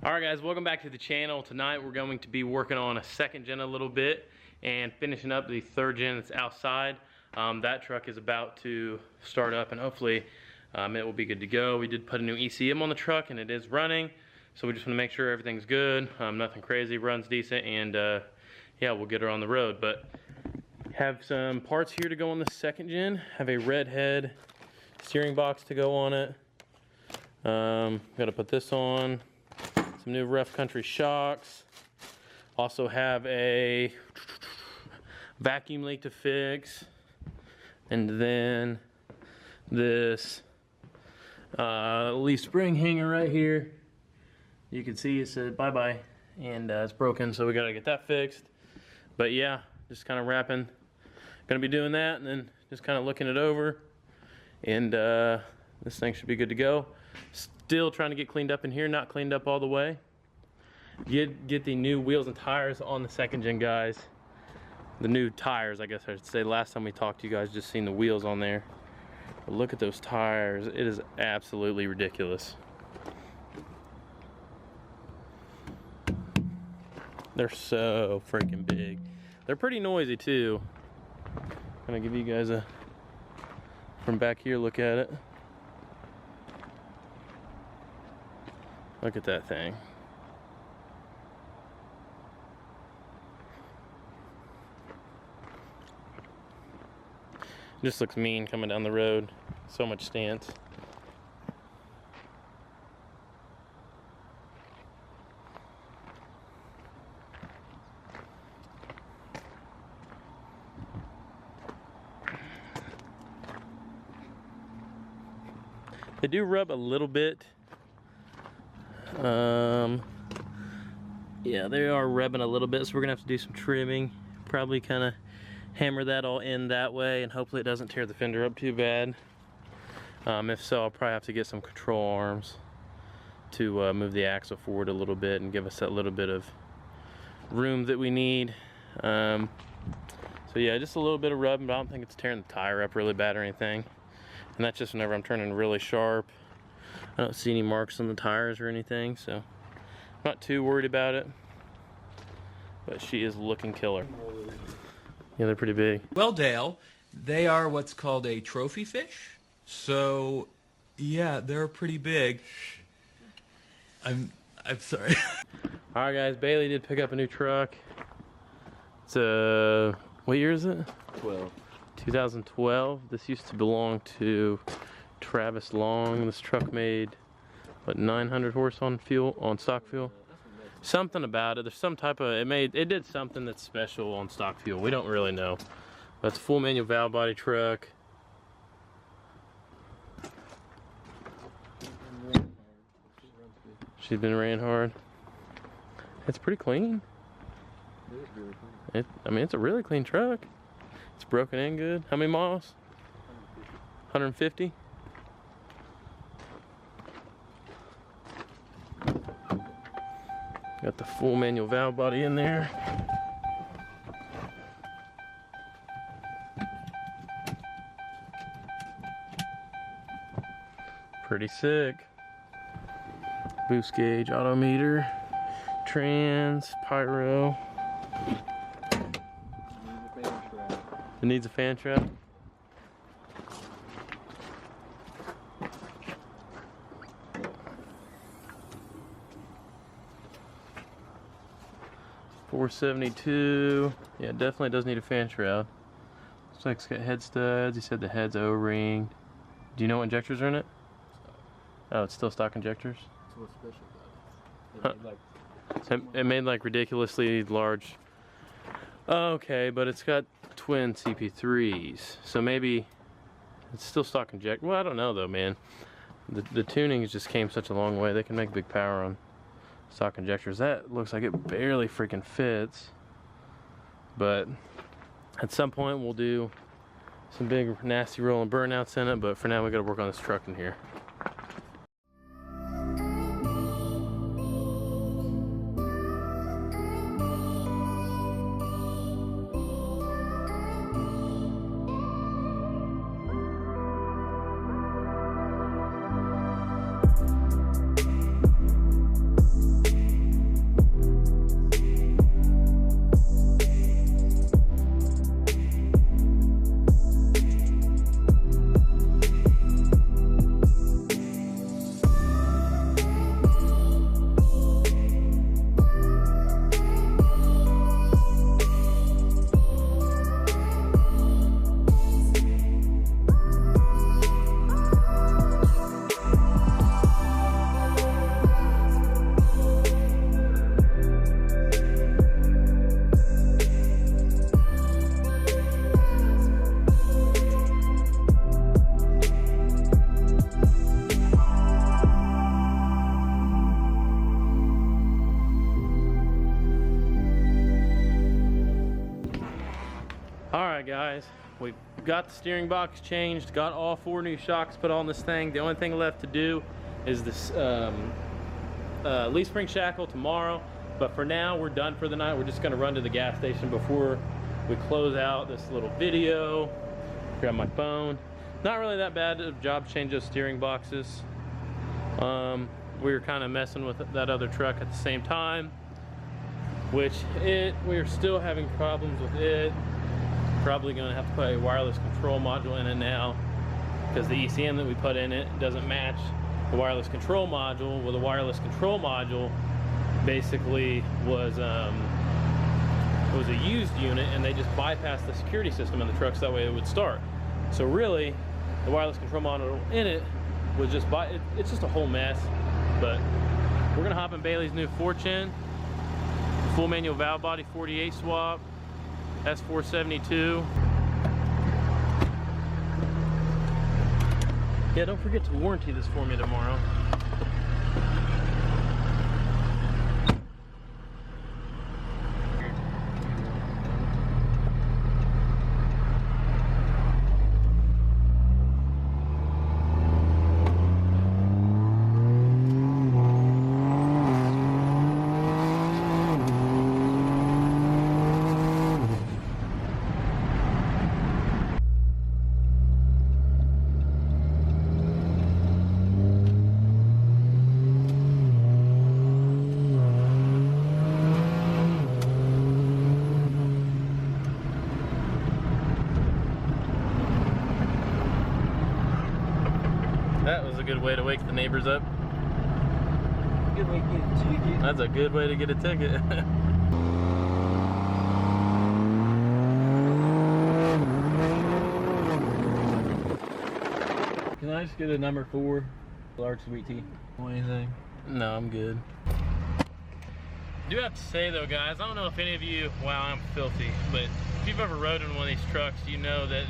Alright guys, welcome back to the channel. Tonight we're going to be working on a second gen a little bit and finishing up the third gen that's outside. That truck is about to start up and hopefully it will be good to go. We did put a new ECM on the truck and it is running, so we just want to make sure everything's good, nothing crazy, runs decent, and yeah, we'll get her on the road. But have some parts here to go on the second gen. Have a red head steering box to go on it. Gotta put this on. Some new Rough Country shocks. Also have a vacuum leak to fix. And then this leaf spring hanger right here. You can see it said bye-bye, and it's broken, so we gotta get that fixed. But yeah, just kind of wrapping. Gonna be doing that and then just kind of looking it over. And this thing should be good to go. Still trying to get cleaned up in here, not cleaned up all the way. Get the new wheels and tires on the second gen, guys. The new tires, I guess I should say. Last time we talked to you guys, just seen the wheels on there. But look at those tires. It is absolutely ridiculous. They're so freaking big. They're pretty noisy too. I'm gonna give you guys a from back here look at it. Look at that thing. Just looks mean coming down the road. So much stance. They do rub a little bit. Yeah, they are rubbing a little bit, so we're gonna have to do some trimming. Probably kind of hammer that all in that way, and hopefully it doesn't tear the fender up too bad. If so, I'll probably have to get some control arms to move the axle forward a little bit and give us that little bit of room that we need. So yeah, just a little bit of rubbing, but I don't think it's tearing the tire up really bad or anything. And that's just whenever I'm turning really sharp. I don't see any marks on the tires or anything, so I'm not too worried about it. But she is looking killer. Yeah, they're pretty big. Well, Dale, they are what's called a trophy fish. So, yeah, they're pretty big. I'm sorry. All right, guys. Bailey did pick up a new truck. It's a what year is it? 2012. This used to belong to Travis Long. This truck made what 900 horse on stock fuel. Something about it. There's some type of it did something that's special on stock fuel. We don't really know. But it's a full manual valve body truck. She's been ran hard. It's pretty clean. I mean, it's a really clean truck. It's broken in good. How many miles? 150. Got the full manual valve body in there. Pretty sick. Boost gauge, auto meter, trans, pyro. It needs a fan trap. $472. Yeah, definitely does need a fan shroud. Looks like it's got head studs. He said the head's O-ringed. Do you know what injectors are in it? Oh, it's still stock injectors? That's what's special about it. It made like ridiculously large. Okay, but it's got twin CP3s, so maybe it's still stock inject. Well, I don't know though, man. The tuning just came such a long way. They can make big power on stock injectors. That looks like it barely freaking fits, but at some point we'll do some big nasty rolling burnouts in it. But for now, we got to work on this truck in here. guys, we've got the steering box changed, got all 4 new shocks put on this thing. The only thing left to do is this leaf spring shackle tomorrow. But for now, we're done for the night. We're just gonna run to the gas station before we close out this little video. Grab my phone. Not really that bad of a job change of steering boxes. We were kind of messing with that other truck at the same time, which we're still having problems with it. Probably gonna have to put a wireless control module in it now, because the ECM that we put in it doesn't match the wireless control module. Well, the wireless control module basically was a used unit, and they just bypassed the security system in the truck so that way it would start. So really, the wireless control module in it was just it's just a whole mess. But we're gonna hop in Bailey's new Fortune, full manual valve body 48 swap, S472. Yeah, don't forget to warranty this for me tomorrow. That was a good way to wake the neighbors up. Good way to get a ticket. That's a good way to get a ticket. Can I just get a number 4 large sweet tea? Or anything? No, I'm good. I do have to say though, guys, I don't know if any of you, wow, I'm filthy, but if you've ever rode in one of these trucks, you know that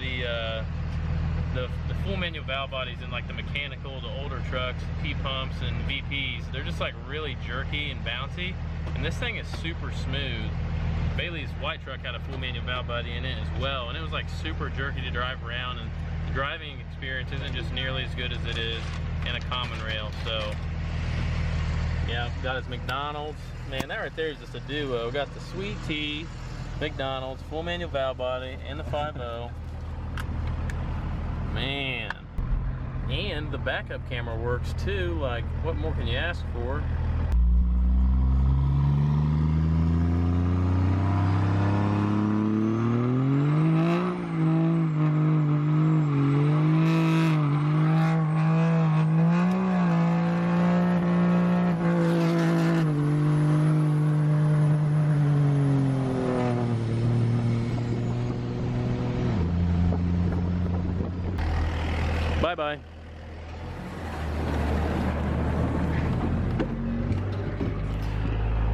the full manual valve bodies in like the mechanical, the older trucks, P-pumps and VPs, they're just like really jerky and bouncy, and this thing is super smooth. Bailey's white truck had a full manual valve body in it as well, and it was like super jerky to drive around, and the driving experience isn't just nearly as good as it is in a common rail. So yeah, got his McDonald's. Man, that right there is just a duo. Got the sweet tea, McDonald's, full manual valve body, and the 5.0. Man, and the backup camera works too. Like, what more can you ask for? Bye-bye.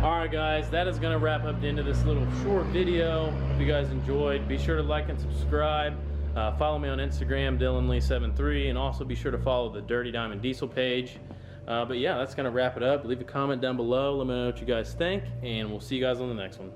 Alright guys, that is going to wrap up the end of this little short video. Hope you guys enjoyed. Be sure to like and subscribe. Follow me on Instagram, DylanLee73, and also be sure to follow the Dirty Diamond Diesel page. But yeah, that's going to wrap it up. Leave a comment down below. Let me know what you guys think, and we'll see you guys on the next one.